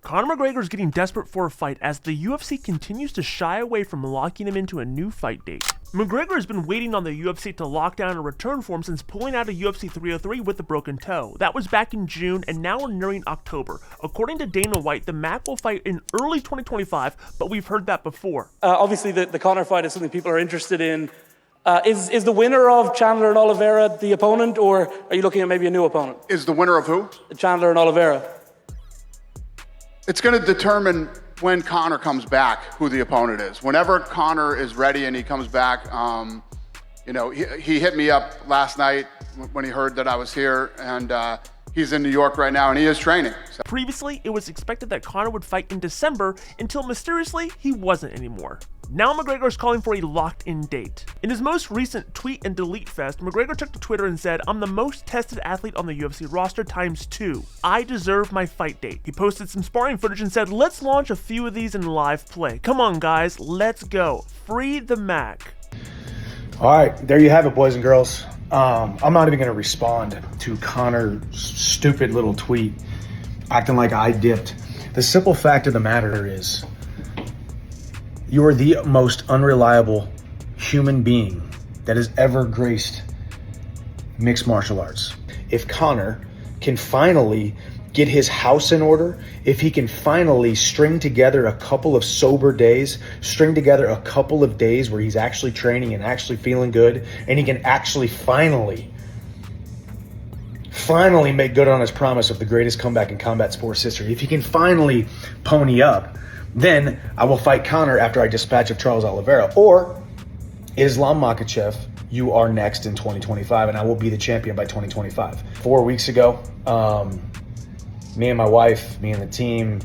Conor McGregor is getting desperate for a fight as the UFC continues to shy away from locking him into a new fight date. McGregor has been waiting on the UFC to lock down a return for him since pulling out of UFC 303 with a broken toe. That was back in June, and now we're nearing October. According to Dana White, the Mac will fight in early 2025, but we've heard that before. Obviously, the Conor fight is something people are interested in. Is the winner of Chandler and Oliveira the opponent, or are you looking at maybe a new opponent? Is the winner of who? Chandler and Oliveira. It's going to determine when Conor comes back who the opponent is. Whenever Conor is ready and he comes back, he hit me up last night when he heard that I was here, and he's in New York right now and he is training. So. Previously, it was expected that Conor would fight in December until mysteriously he wasn't anymore. Now McGregor is calling for a locked-in date. In his most recent tweet and delete fest, McGregor took to Twitter and said, "I'm the most tested athlete on the UFC roster ×2. I deserve my fight date." He posted some sparring footage and said, "Let's launch a few of these in live play. Come on guys, let's go. Free the Mac." All right, there you have it, boys and girls. I'm not even going to respond to Conor's stupid little tweet acting like I dipped. The simple fact of the matter is, you are the most unreliable human being that has ever graced mixed martial arts. If Conor can finally get his house in order, if he can finally string together a couple of sober days, string together a couple of days where he's actually training and actually feeling good, and he can actually finally make good on his promise of the greatest comeback in combat sports history, if he can finally pony up, then I will fight Conor after I dispatch of Charles Oliveira. Or Islam Makhachev, you are next in 2025, and I will be the champion by 2025. 4 weeks ago, me and my wife, me and the team,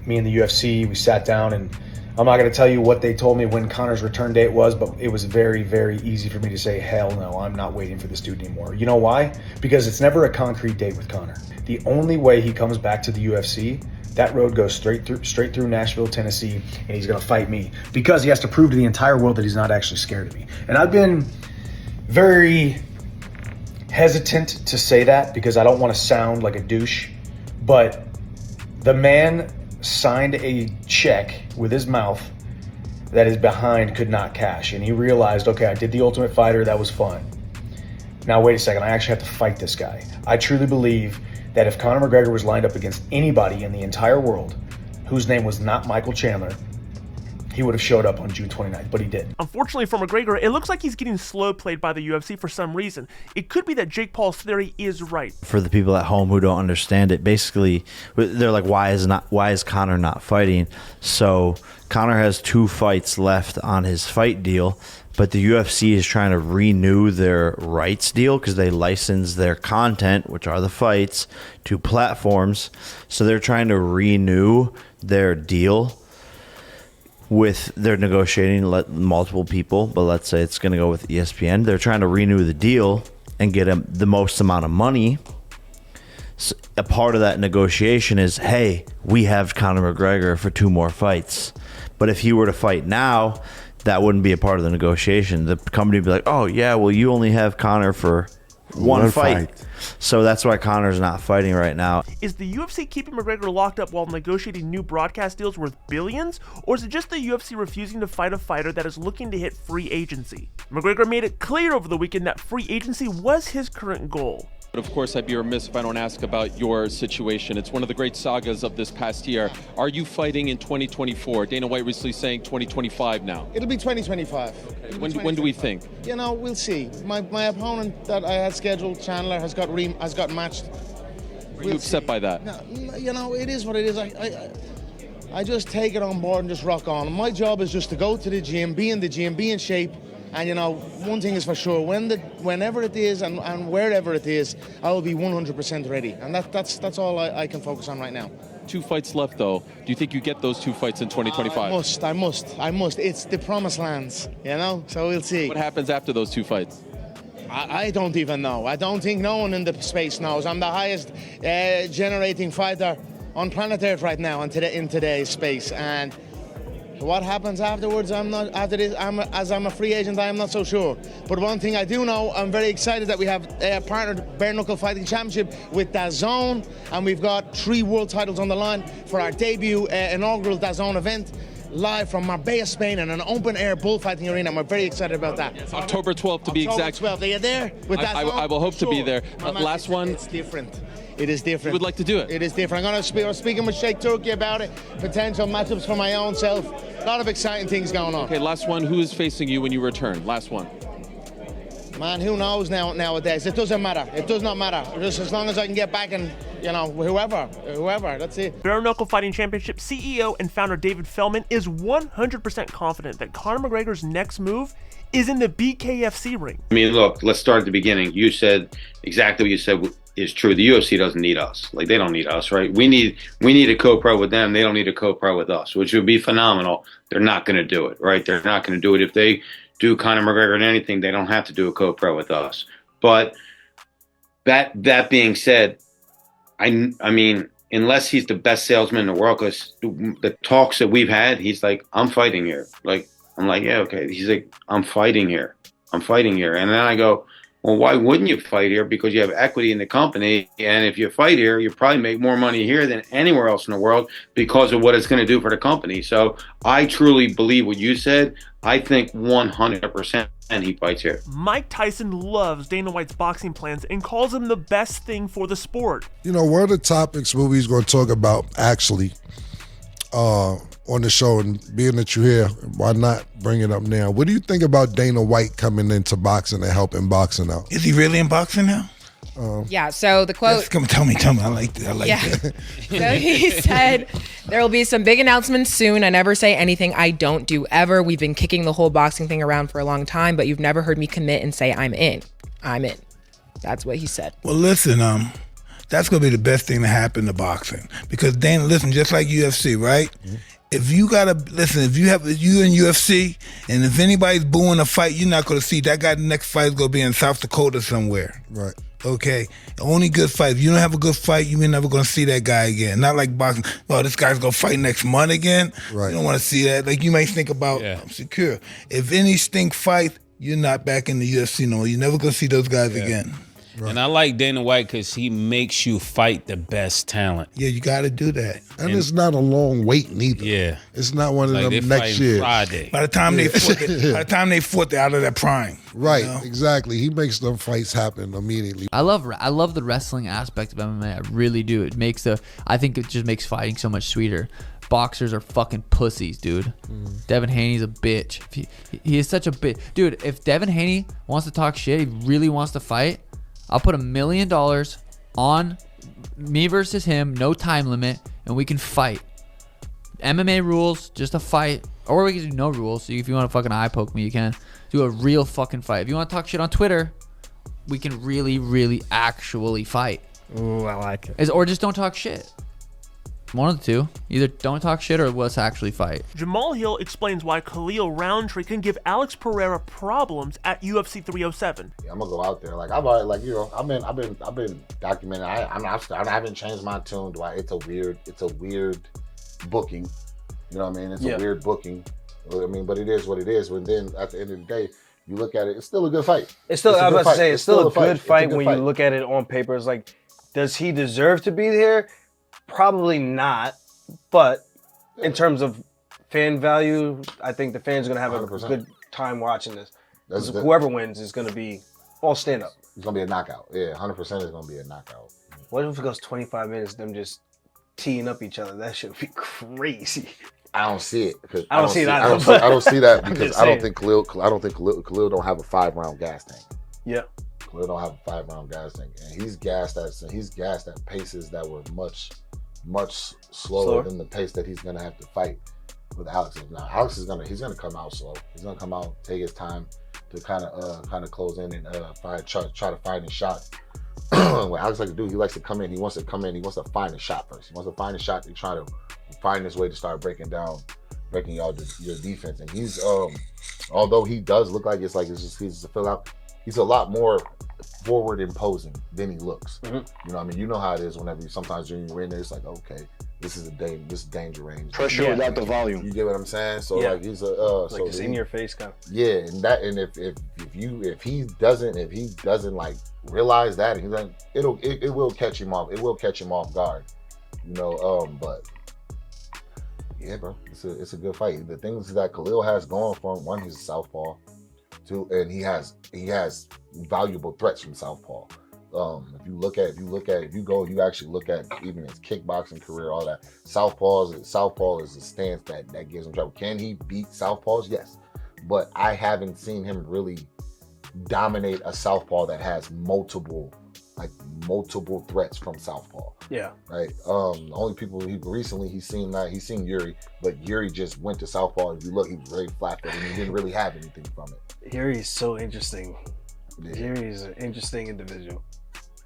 me and the UFC, we sat down, and I'm not going to tell you what they told me when Conor's return date was, but it was very, very easy for me to say, hell no, I'm not waiting for this dude anymore. You know why? Because it's never a concrete date with Conor. The only way he comes back to the UFC, that road goes straight through Nashville, Tennessee, and he's going to fight me because he has to prove to the entire world that he's not actually scared of me. And I've been very hesitant to say that because I don't want to sound like a douche, but the man signed a check with his mouth that his behind could not cash, and he realized, okay, I did the Ultimate Fighter, that was fun. Now wait a second, I actually have to fight this guy. I truly believe that if Conor McGregor was lined up against anybody in the entire world whose name was not Michael Chandler, he would have showed up on June 29th, but he didn't. Unfortunately for McGregor, it looks like he's getting slow played by the UFC for some reason. It could be that Jake Paul's theory is right. For the people at home who don't understand it, basically, they're like, why is Conor not fighting? So Conor has 2 fights left on his fight deal, but the UFC is trying to renew their rights deal because they license their content, which are the fights, to platforms. So they're trying to renew their deal with their negotiating multiple people, but let's say it's going to go with ESPN. They're trying to renew the deal and get him the most amount of money. So a part of that negotiation is, hey, we have Conor McGregor for 2 more fights. But if he were to fight now, that wouldn't be a part of the negotiation. The company would be like, oh, yeah, well, you only have Conor for one fight. So that's why Conor's not fighting right now. Is the UFC keeping McGregor locked up while negotiating new broadcast deals worth billions? Or is it just the UFC refusing to fight a fighter that is looking to hit free agency? McGregor made it clear over the weekend that free agency was his current goal. But of course, I'd be remiss if I don't ask about your situation. It's one of the great sagas of this past year. Are you fighting in 2024? Dana White recently saying 2025 now. It'll be 2025. Okay. When do we think? You know, we'll see. My opponent that I had scheduled, Chandler, has got matched. Are you upset by that? No, you know, it is what it is. I just take it on board and just rock on. My job is just to go to the gym, be in the gym, be in shape. And, you know, one thing is for sure, whenever it is and wherever it is, I will be 100% ready. And that's all I can focus on right now. 2 fights left, though. Do you think you get those 2 fights in 2025? I must. It's the promised lands, you know? So we'll see. What happens after those 2 fights? I don't even know. I don't think no one in the space knows. I'm the highest generating fighter on planet Earth right now in today's space. And What happens afterwards, I'm not. After this, as I'm a free agent, I am not so sure. But one thing I do know, I'm very excited that we have partnered Bare Knuckle Fighting Championship with DAZN, and we've got 3 world titles on the line for our debut inaugural DAZN event, live from Marbella, Spain, in an open-air bullfighting arena. And we're very excited about that. It's October 12th to be exact. October 12th. Are you there with DAZN? I will hope to be there. Last one. It's different. It is different. You would like to do it? It is different. I'm speaking with Sheikh Turki about it. Potential matchups for my own self. A lot of exciting things going on. Okay, last one. Who is facing you when you return? Last one. Man, who knows nowadays? It doesn't matter. It does not matter. Just as long as I can get back and, whoever, that's it. Bare Knuckle Fighting Championship CEO and founder David Feldman is 100% confident that Conor McGregor's next move is in the BKFC ring. I mean, look, let's start at the beginning. You said exactly what you said is true. The UFC doesn't need us. Like, they don't need us, right? We need a co-pro with them. They don't need a co-pro with us, which would be phenomenal. They're not going to do it, right? They're not going to do it. If they do Conor McGregor in anything, they don't have to do a co-pro with us. But that being said, I mean, unless he's the best salesman in the world, because the talks that we've had, he's like, I'm fighting here. Like, I'm like, yeah, okay. He's like, I'm fighting here. And then I go, well, why wouldn't you fight here? Because you have equity in the company. And if you fight here, you probably make more money here than anywhere else in the world because of what it's going to do for the company. So I truly believe what you said. I think 100% he fights here. Mike Tyson loves Dana White's boxing plans and calls him the best thing for the sport. One of the topics we're going to talk about actually on the show, and being that you're here, why not bring it up now? What do you think about Dana White coming into boxing and helping boxing out? Is he really in boxing now? Yeah, so the quote... Come tell me. I like that. So he said, there will be some big announcements soon. I never say anything I don't do ever. We've been kicking the whole boxing thing around for a long time, but you've never heard me commit and say I'm in. I'm in. That's what he said. Well, listen, that's going to be the best thing to happen to boxing. Because Dana, listen, just like UFC, right? Mm-hmm. If you in UFC, and if anybody's booing a fight, you're not going to see that guy. The next fight is going to be in South Dakota somewhere. Right. Okay. Only good fight. If you don't have a good fight, you're never going to see that guy again. Not like boxing. Oh, this guy's going to fight next month again. Right. You don't want to see that. Like, you might think about, I'm secure. If any stink fight, you're not back in the UFC no more. You're never going to see those guys again. Right. And I like Dana White because he makes you fight the best talent. Yeah, you got to do that. And it's not a long wait neither. Yeah. It's not one of them next year. Friday. By the time they fought, they're out of their prime. Right, exactly. He makes them fights happen immediately. I love the wrestling aspect of MMA. I really do. I think it just makes fighting so much sweeter. Boxers are fucking pussies, dude. Devin Haney's a bitch. He is such a bitch. Dude, if Devin Haney wants to talk shit, he really wants to fight, I'll put $1 million on me versus him, no time limit, and we can fight. MMA rules, just a fight. Or we can do no rules. So if you want to fucking eye poke me, you can. Do a real fucking fight. If you want to talk shit on Twitter, we can really, really actually fight. Ooh, I like it. Or just don't talk shit. One of the two. Either don't talk shit or let's actually fight. Jamal Hill explains why Khalil Roundtree can give Alex Pereira problems at UFC 307. Yeah, I'm gonna go out there. Like I've already, I've been documenting. I haven't changed my tune. It's a weird booking. You know what I mean? It's a weird booking. I mean, but it is what it is. But then at the end of the day, you look at it, it's still a good fight. It's still a good fight when you look at it on paper. It's like, does he deserve to be there? Probably not, but in terms of fan value, I think the fans are going to have 100%. A good time watching this. Whoever wins is going to be all stand-up. It's going to be a knockout. Yeah, 100% is going to be a knockout. What if it goes 25 minutes, them just teeing up each other? That should be crazy. I don't see it. I don't see that. I don't see that because I don't think Khalil don't have a 5-round gas tank. Yeah. Khalil don't have a 5-round gas tank, and he's gassed at paces that were much slower than the pace that he's gonna have to fight with Alex. Now Alex he's gonna come out slow. He's gonna come out, take his time to kind of close in and try to find a shot. What Alex likes to do, he likes to come in. He wants to find a shot first. He wants to find a shot to try to find his way to start breaking y'all your defense. And he's although he does look like he's a fill out, he's a lot more forward imposing than he looks. Mm-hmm. You know what I mean? You know how it is whenever sometimes you're in there, it's like, okay, this is danger range. Pressure without the volume. You get what I'm saying? So Yeah. like he's a like so it's in your face kind of. Yeah, and if he doesn't like realize that, and he's like, it will catch him off. It will catch him off guard. You know, but yeah, bro, it's a good fight. The things that Khalil has going for him, one, he's a southpaw. Two, and he has valuable threats from southpaw. If you actually look at even his kickboxing career, all that, southpaw is a stance that gives him trouble. Can he beat southpaws? Yes, but I haven't seen him really dominate a southpaw that has multiple threats from southpaw. Yeah. Right. The only people he's seen Yuri, but Yuri just went to southpaw. If you look, he was very flat-footed and he didn't really have anything from it. Yuri's so interesting. Yeah. Yuri's an interesting individual.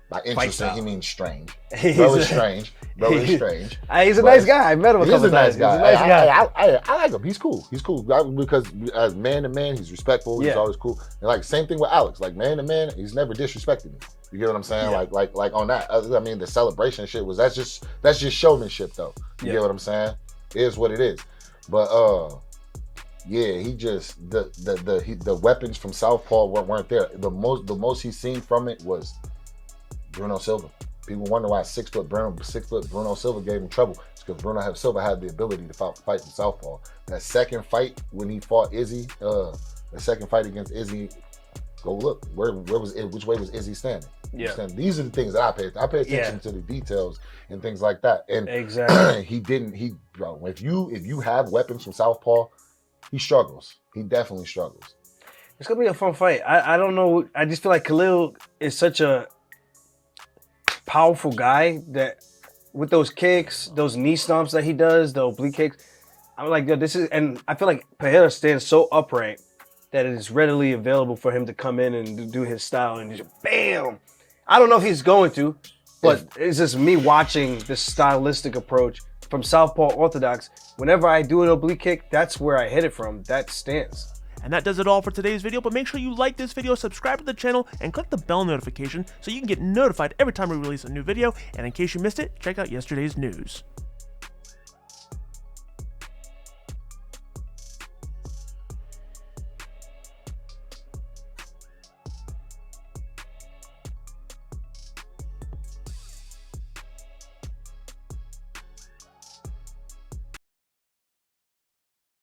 By interesting, he means strange. He's Bro is strange. He's a nice guy. I met him a couple times. He's a nice guy. I like him. He's cool. Because as man to man, he's respectful. He's always cool. And like same thing with Alex. Like man to man, he's never disrespected me. You get what I'm saying? Yeah. Like on that. I mean, the celebration shit that's just showmanship though. You get what I'm saying? It is what it is. But yeah, he just the weapons from southpaw weren't there. The most he's seen from it was Bruno Silva. People wonder why 6 foot Bruno Silva gave him trouble. It's because Bruno Silva had the ability to fight from southpaw. That second fight when he fought Izzy, the second fight against Izzy, go look which way was Izzy standing? Yeah. These are the things that I pay attention to the details and things like that. And exactly, bro, if you have weapons from southpaw, he struggles. He definitely struggles. It's gonna be a fun fight. I don't know. I just feel like Khalil is such a powerful guy that with those kicks, those knee stomps that he does, the oblique kicks, I'm like, yo, this is, and I feel like Pereira stands so upright that it is readily available for him to come in and do his style and just bam. I don't know if he's going to, but it's just me watching this stylistic approach from southpaw orthodox. Whenever I do an oblique kick, that's where I hit it from, that stance. And that does it all for today's video, but make sure you like this video, subscribe to the channel, and click the bell notification so you can get notified every time we release a new video. And in case you missed it, check out yesterday's news.